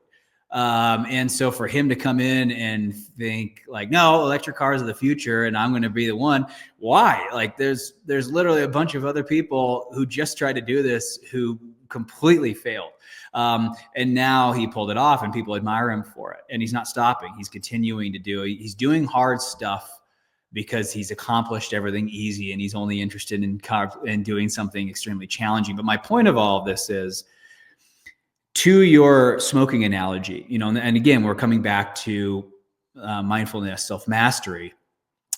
And so for him to come in and think like, no, electric cars are the future and I'm going to be the one. Why? Like, there's literally a bunch of other people who just tried to do this who completely failed. And now he pulled it off and people admire him for it. And he's not stopping. He's continuing to do it. He's doing hard stuff because he's accomplished everything easy and he's only interested in doing something extremely challenging. But my point of all of this is, to your smoking analogy, and again, we're coming back to mindfulness, self-mastery.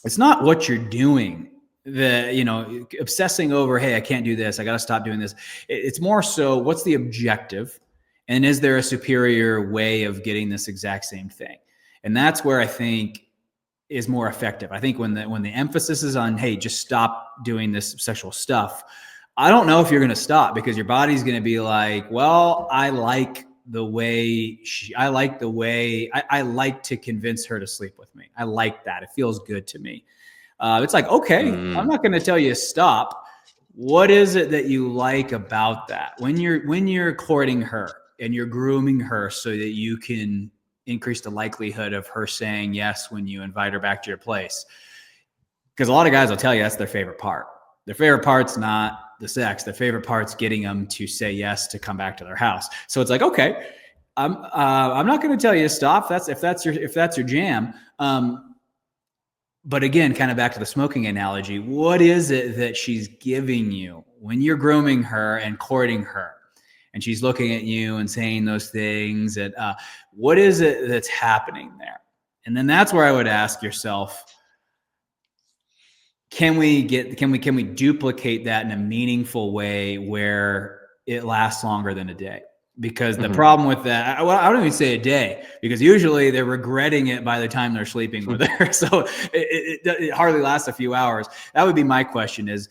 It's not what you're doing obsessing over, hey, I can't do this, I got to stop doing this. It's more so, what's the objective? And is there a superior way of getting this exact same thing? And that's where I think is more effective. I think when the emphasis is on, hey, just stop doing this sexual stuff, I don't know if you're going to stop, because your body's going to be like, well, I like to convince her to sleep with me. I like that. It feels good to me. It's like, okay, I'm not going to tell you to stop. What is it that you like about that? When you're courting her and you're grooming her so that you can increase the likelihood of her saying yes when you invite her back to your place. Because a lot of guys will tell you that's their favorite part. Their favorite part's not the sex. Their favorite part's getting them to say yes to come back to their house. So it's like, okay, I'm not going to tell you to stop. If that's your jam. But again, kind of back to the smoking analogy, what is it that she's giving you when you're grooming her and courting her, and she's looking at you and saying those things? And what is it that's happening there? And then that's where I would ask yourself, can we duplicate that in a meaningful way where it lasts longer than a day? Because the problem with that, I don't even say a day, because usually they're regretting it by the time they're sleeping with her. So it hardly lasts a few hours. That would be my question: is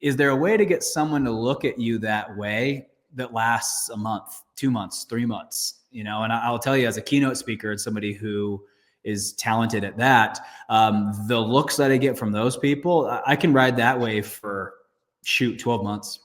there a way to get someone to look at you that way that lasts a month, 2 months, 3 months? And I'll tell you, as a keynote speaker and somebody who is talented at that, the looks that I get from those people, I can ride that wave for 12 months.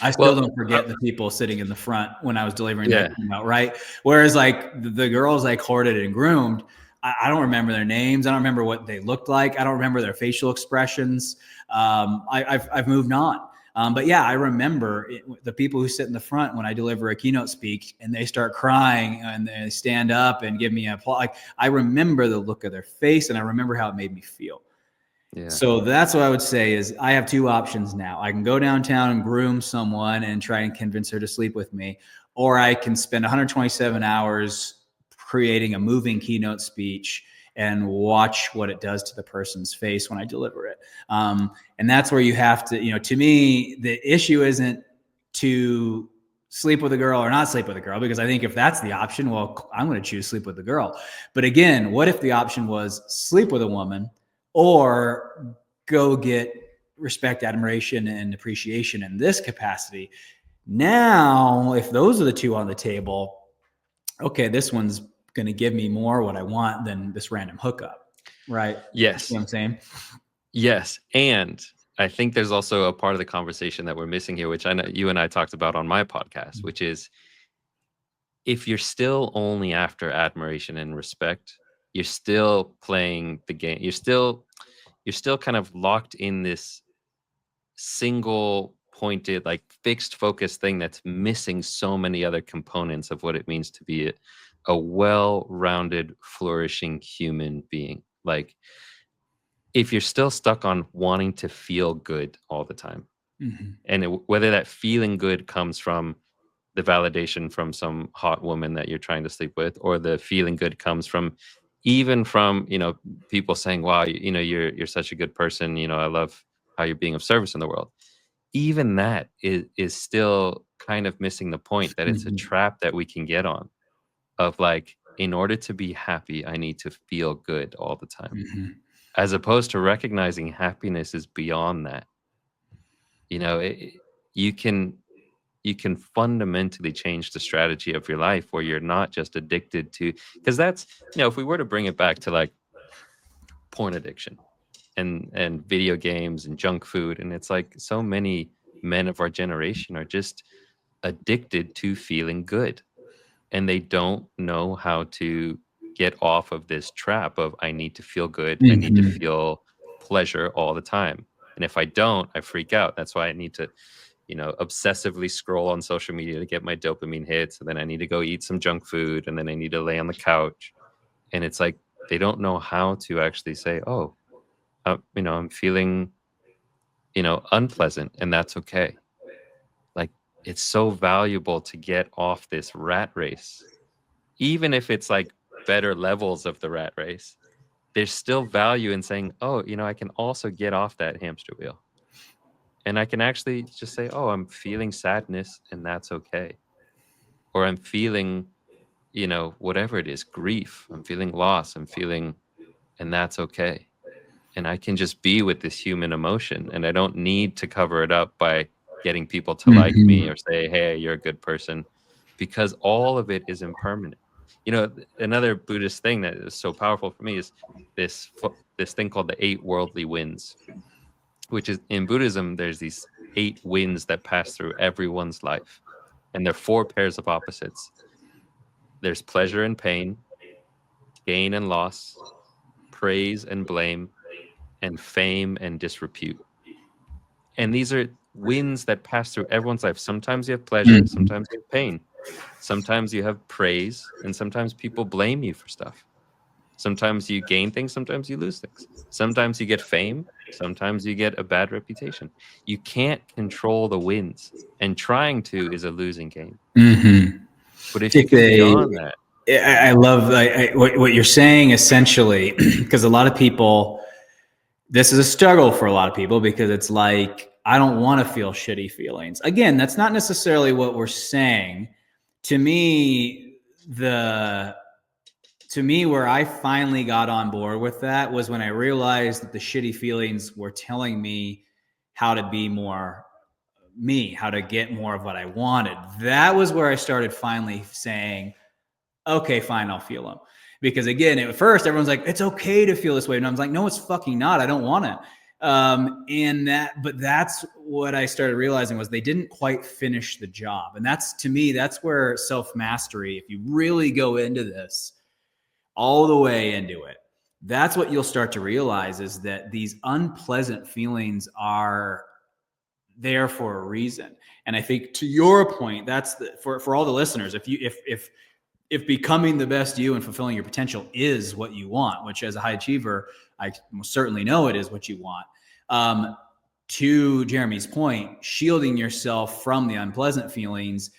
I still don't forget the people sitting in the front when I was delivering that keynote, right? Whereas like the girls I courted and groomed, I don't remember their names. I don't remember what they looked like. I don't remember their facial expressions. I've moved on. But yeah, I remember the people who sit in the front when I deliver a keynote speak and they start crying and they stand up and give me an applause. Like, I remember the look of their face and I remember how it made me feel. Yeah. So that's what I would say is, I have two options now. I can go downtown and groom someone and try and convince her to sleep with me, or I can spend 127 hours creating a moving keynote speech and watch what it does to the person's face when I deliver it. And that's where you have to, to me, the issue isn't to sleep with a girl or not sleep with a girl, because I think if that's the option, well, I'm going to choose sleep with the girl. But again, what if the option was sleep with a woman or go get respect, admiration, and appreciation in this capacity? Now, if those are the two on the table, okay, this one's going to give me more what I want than this random hookup, right? Yes. You know what I'm saying? Yes. And I think there's also a part of the conversation that we're missing here, which I know you and I talked about on my podcast, which is, if you're still only after admiration and respect, you're still playing the game. You're still kind of locked in this single pointed, like fixed focus thing that's missing so many other components of what it means to be a well-rounded, flourishing human being. Like, if you're still stuck on wanting to feel good all the time, and whether that feeling good comes from the validation from some hot woman that you're trying to sleep with, or the feeling good comes from people saying, wow, you're such a good person, I love how you're being of service in the world. Even that is still kind of missing the point, that it's a trap that we can get on, of like, in order to be happy, I need to feel good all the time, as opposed to recognizing happiness is beyond that. You can fundamentally change the strategy of your life, where you're not just addicted to, because that's, if we were to bring it back to like porn addiction and video games and junk food, and it's like, so many men of our generation are just addicted to feeling good, and they don't know how to get off of this trap of, I need to feel good, I need to feel pleasure all the time, and if I don't, I freak out. That's why I need to obsessively scroll on social media to get my dopamine hits, and then I need to go eat some junk food, and then I need to lay on the couch. And it's like they don't know how to actually say, oh, I'm feeling, unpleasant, and that's okay. Like, it's so valuable to get off this rat race. Even if it's like better levels of the rat race, there's still value in saying, oh, I can also get off that hamster wheel. And I can actually just say, oh, I'm feeling sadness, and that's okay. Or I'm feeling, whatever it is, grief. I'm feeling loss. And that's okay. And I can just be with this human emotion, and I don't need to cover it up by getting people to like me or say, hey, you're a good person, because all of it is impermanent. Another Buddhist thing that is so powerful for me is this thing called the 8 worldly winds, which is, in Buddhism, there's these 8 winds that pass through everyone's life. And they're 4 pairs of opposites. There's pleasure and pain, gain and loss, praise and blame, and fame and disrepute. And these are winds that pass through everyone's life. Sometimes you have pleasure, sometimes you have pain. Sometimes you have praise, and sometimes people blame you for stuff. Sometimes you gain things, sometimes you lose things. Sometimes you get fame, sometimes you get a bad reputation. You can't control the winds, and trying to is a losing game. But if you go beyond that. I love what you're saying, essentially, because a lot of people, this is a struggle for a lot of people, because it's like, I don't want to feel shitty feelings. Again, that's not necessarily what we're saying. To me, where I finally got on board with that was when I realized that the shitty feelings were telling me how to be more me, how to get more of what I wanted. That was where I started finally saying, okay, fine, I'll feel them. Because again, at first everyone's like, it's okay to feel this way. And I was like, no, it's fucking not. I don't want it. But that's what I started realizing, was they didn't quite finish the job. And that's, to me, that's where self-mastery, if you really go into this, all the way into it, that's what you'll start to realize, is that these unpleasant feelings are there for a reason. And I think, to your point, that's for all the listeners, if becoming the best you and fulfilling your potential is what you want, which as a high achiever, I most certainly know it is what you want. To Jeremy's point, shielding yourself from the unpleasant feelings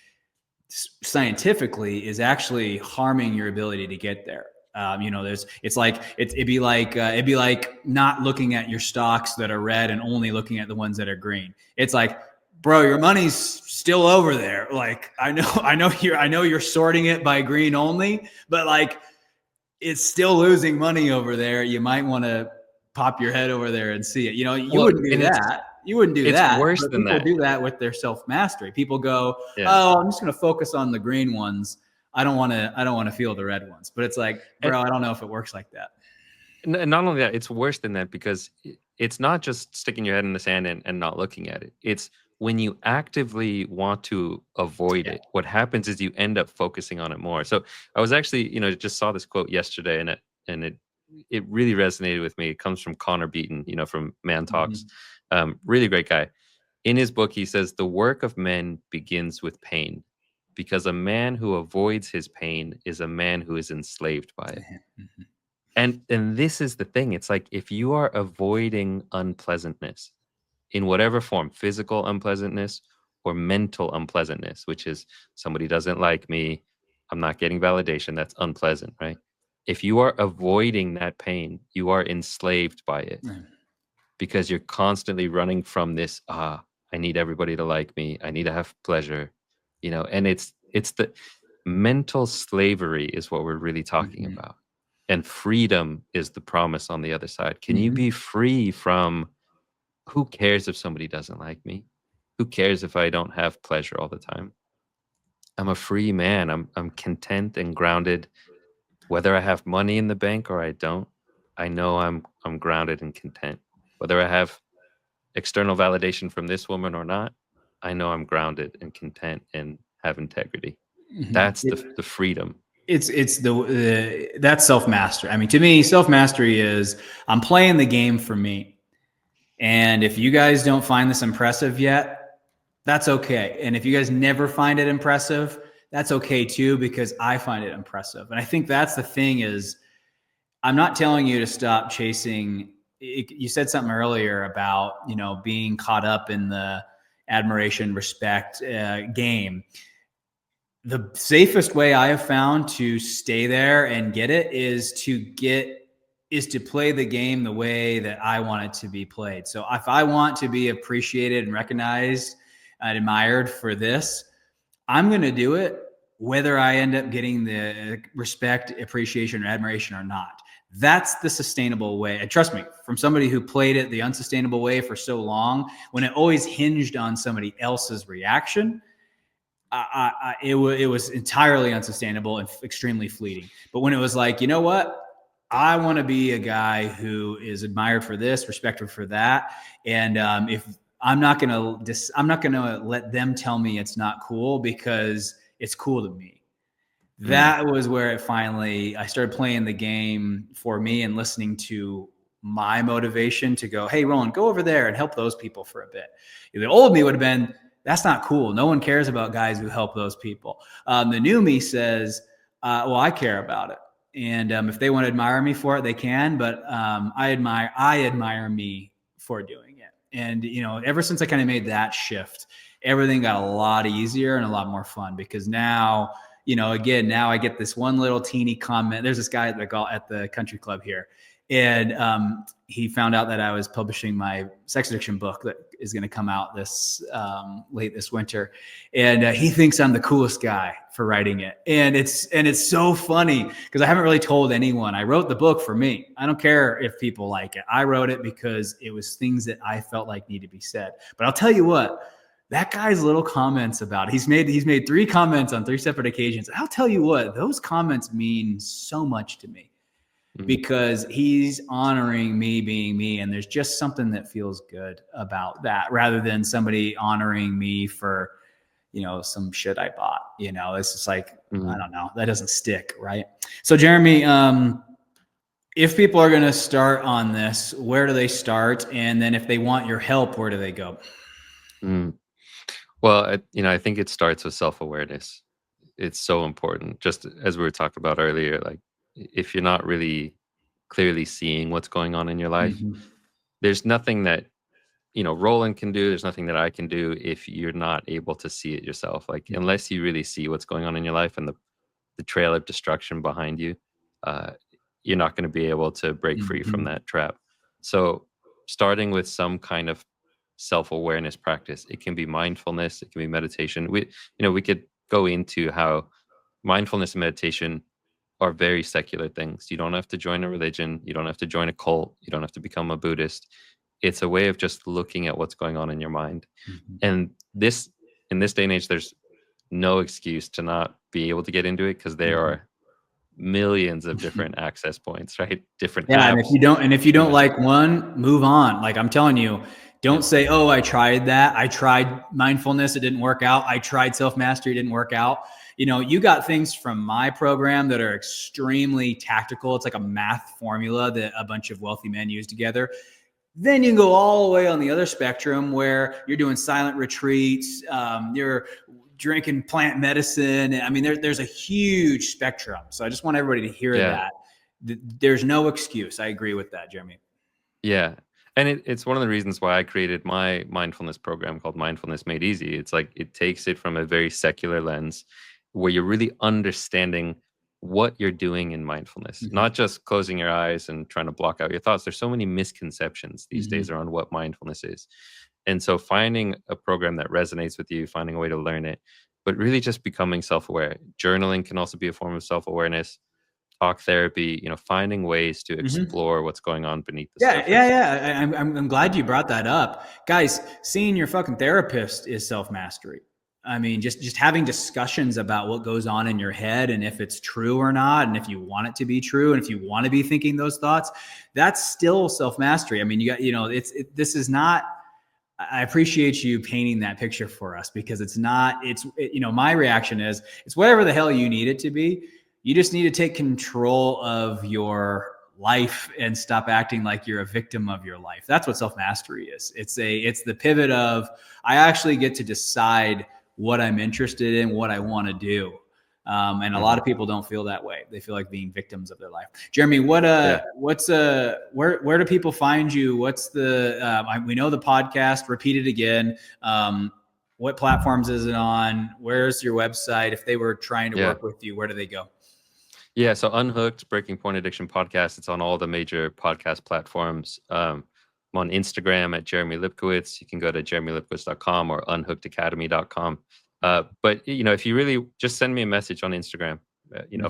scientifically is actually harming your ability to get there. It'd be like not looking at your stocks that are red and only looking at the ones that are green. It's like, bro, your money's still over there. Like, I know you're sorting it by green only, but like, it's still losing money over there. You might want to pop your head over there and see it. You wouldn't do that. You wouldn't do that. It's worse than that. People do that with their self-mastery. People go, oh, I'm just going to focus on the green ones. I don't want to feel the red ones. But it's like, bro, I don't know if it works like that. And not only that, it's worse than that, because it's not just sticking your head in the sand and not looking at it. It's when you actively want to avoid it, what happens is you end up focusing on it more. So I was actually, just saw this quote yesterday, and it really resonated with me. It comes from Connor Beaton, from Man Talks. Really great guy. In his book, he says, the work of men begins with pain, because a man who avoids his pain is a man who is enslaved by it. And this is the thing. It's like, if you are avoiding unpleasantness in whatever form, physical unpleasantness or mental unpleasantness, which is somebody doesn't like me, I'm not getting validation, that's unpleasant, right? If you are avoiding that pain, you are enslaved by it, because you're constantly running from this, I need everybody to like me, I need to have pleasure, and it's the mental slavery is what we're really talking about. And freedom is the promise on the other side. Can you be free from, who cares if somebody doesn't like me? Who cares if I don't have pleasure all the time? I'm a free man. I'm content and grounded. Whether I have money in the bank or I don't, I know I'm grounded and content. Whether I have external validation from this woman or not, I know I'm grounded and content and have integrity. That's the freedom. That's self-mastery. I mean, to me, self-mastery is, I'm playing the game for me. And if you guys don't find this impressive yet, That's okay. And if you guys never find it impressive, that's okay too, because I find it impressive. And I think that's the thing is, I'm not telling you to stop chasing. You said something earlier about, being caught up in the admiration, respect game. The safest way I have found to stay there and get it is to play the game the way that I want it to be played. So if I want to be appreciated and recognized and admired for this, I'm going to do it whether I end up getting the respect, appreciation, or admiration or not. That's the sustainable way. And trust me, from somebody who played it the unsustainable way for so long, when it always hinged on somebody else's reaction, it was entirely unsustainable and extremely fleeting. But when it was like, you know what? I want to be a guy who is admired for this, respected for that. And if I'm not going to let them tell me it's not cool because it's cool to me. That was where I started playing the game for me and listening to my motivation to go, hey, Roland, go over there and help those people for a bit. The old me would have been, that's not cool. No one cares about guys who help those people. The new me says, well, I care about it. And if they want to admire me for it, they can, but I admire me for doing it. And, ever since I kind of made that shift, everything got a lot easier and a lot more fun, because now, now I get this one little teeny comment. There's this guy at the country club here, and he found out that I was publishing my sex addiction book that is going to come out late this winter, and he thinks I'm the coolest guy for writing it. And it's so funny because I haven't really told anyone. I wrote the book for me. I don't care if people like it. I wrote it because it was things that I felt like need to be said. But I'll tell you what. That guy's little comments about it. He's made 3 comments on 3 separate occasions. I'll tell you what, those comments mean so much to me because he's honoring me being me. And there's just something that feels good about that, rather than somebody honoring me for, some shit I bought. It's just like, I don't know, that doesn't stick. Right. So Jeremy, if people are going to start on this, where do they start? And then if they want your help, where do they go? Well, I think it starts with self-awareness. It's so important. Just as we were talking about earlier, like if you're not really clearly seeing what's going on in your life, there's nothing that, Roland can do. There's nothing that I can do if you're not able to see it yourself. Like unless you really see what's going on in your life and the trail of destruction behind you, you're not going to be able to break free from that trap. So starting with some kind of self-awareness practice. It can be mindfulness, it can be meditation. We could go into how mindfulness and meditation are very secular things. You don't have to join a religion, you don't have to join a cult, you don't have to become a Buddhist. It's a way of just looking at what's going on in your mind. And in this day and age, there's no excuse to not be able to get into it, because there are millions of different access points, right? Different apps. And if you don't like one, move on. Like I'm telling you, don't say, oh, I tried that. I tried mindfulness. It didn't work out. I tried self-mastery. It didn't work out. You got things from my program that are extremely tactical. It's like a math formula that a bunch of wealthy men use together. Then you can go all the way on the other spectrum where you're doing silent retreats. You're drinking plant medicine. I mean, there's a huge spectrum. So I just want everybody to hear that. There's no excuse. I agree with that, Jeremy. Yeah. And it's one of the reasons why I created my mindfulness program called Mindfulness Made Easy. It's like it takes it from a very secular lens where you're really understanding what you're doing in mindfulness, not just closing your eyes and trying to block out your thoughts. There's so many misconceptions these days around what mindfulness is. And so finding a program that resonates with you, finding a way to learn it, but really just becoming self-aware. Journaling can also be a form of self-awareness. Talk therapy, finding ways to explore what's going on beneath the surface. Yeah. I'm glad you brought that up. Guys, seeing your fucking therapist is self-mastery. I mean, just having discussions about what goes on in your head and if it's true or not, and if you want it to be true, and if you want to be thinking those thoughts, that's still self-mastery. I mean, this is not, I appreciate you painting that picture for us, because my reaction is it's whatever the hell you need it to be. You just need to take control of your life and stop acting like you're a victim of your life. That's what self-mastery is. It's the pivot of, I actually get to decide what I'm interested in, what I want to do. And a lot of people don't feel that way. They feel like being victims of their life. Jeremy, where do people find you? What's we know the podcast, repeat it again. What platforms is it on? Where's your website? If they were trying to work with you, where do they go? Yeah, so Unhooked, Breaking Porn Addiction podcast. It's on all the major podcast platforms. I'm on Instagram at Jeremy Lipkowitz. You can go to jeremylipkowitz.com or unhookedacademy.com. But, if you really just send me a message on Instagram,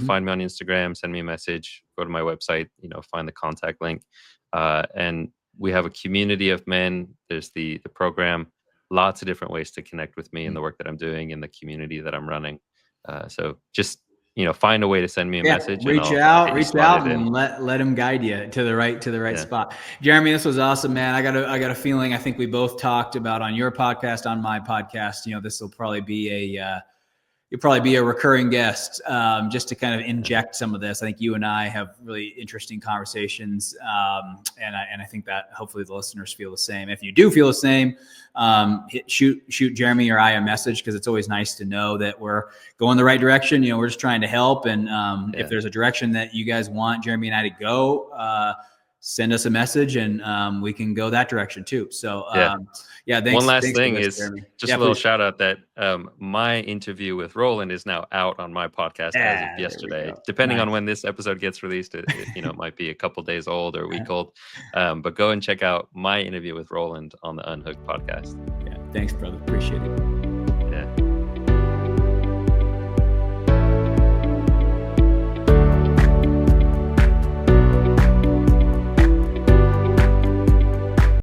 find me on Instagram, send me a message, go to my website, find the contact link. And we have a community of men. There's the program, lots of different ways to connect with me and the work that I'm doing in the community that I'm running. So just, find a way to send me a message. Reach out and let him guide you to the right spot. Jeremy, this was awesome, man. I got a feeling, I think we both talked about on your podcast, on my podcast, this will probably be you'll probably be a recurring guest, just to kind of inject some of this. I think you and I have really interesting conversations. And I think that hopefully the listeners feel the same. If you do feel the same, shoot Jeremy or I a message, because it's always nice to know that we're going the right direction. We're just trying to help. And if there's a direction that you guys want Jeremy and I to go, send us a message and we can go that direction too. So thanks. One last thing is Jeremy. just a little shout out that my interview with Roland is now out on my podcast as of yesterday. Depending on when this episode gets released, it might be a couple days old or a week old. But go and check out my interview with Roland on the Unhooked podcast. Yeah, thanks, brother. Appreciate it.